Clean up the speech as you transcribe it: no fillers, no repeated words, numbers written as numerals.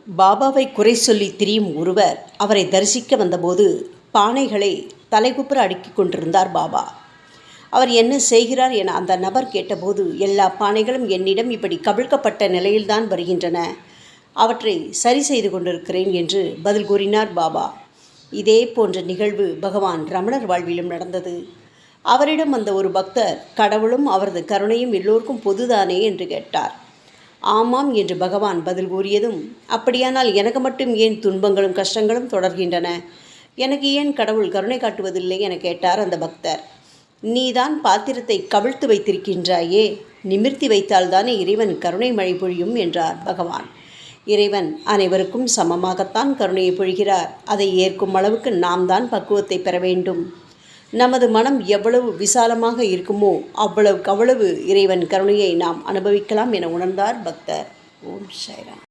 பாபாவை குறை சொல்லி திரியும் ஒருவர் அவரை தரிசிக்க வந்தபோது பானைகளை தலைகுப்புற அடுக்கிக் கொண்டிருந்தார் பாபா. அவர் என்ன செய்கிறார் என அந்த நபர் கேட்டபோது, எல்லா பானைகளும் என்னிடம் இப்படி கவிழ்க்கப்பட்ட நிலையில்தான் வருகின்றன, அவற்றை சரி செய்து கொண்டிருக்கிறேன் என்று பதில் கூறினார் பாபா. இதே போன்ற நிகழ்வு பகவான் ரமணர் வாழ்விலும் நடந்தது. அவரிடம் வந்த ஒரு பக்தர், கடவுளும் அவரது கருணையும் எல்லோருக்கும் பொதுதானே என்று கேட்டார். ஆமாம் என்று பகவான் பதில் கூறியதும், அப்படியானால் எனக்கு மட்டும் ஏன் துன்பங்களும் கஷ்டங்களும் தொடர்கின்றன, எனக்கு ஏன் கடவுள் கருணை காட்டுவதில்லை என கேட்டார் அந்த பக்தர். நீதான் பாத்திரத்தை கவிழ்த்து வைத்திருக்கின்றாயே, நிமிர்த்தி வைத்தால்தானே இறைவன் கருணை மழை பொழியும் என்றார் பகவான். இறைவன் அனைவருக்கும் சமமாகத்தான் கருணையை பொழிகிறார். அதை ஏற்கும் அளவுக்கு நாம் தான் பக்குவத்தை பெற வேண்டும். நமது மனம் எவ்வளவு விசாலமாக இருக்குமோ அவ்வளவு இறைவன் கருணையை நாம் அனுபவிக்கலாம் என உணர்ந்தார் பக்தர். ஓம் சாய்ராம்.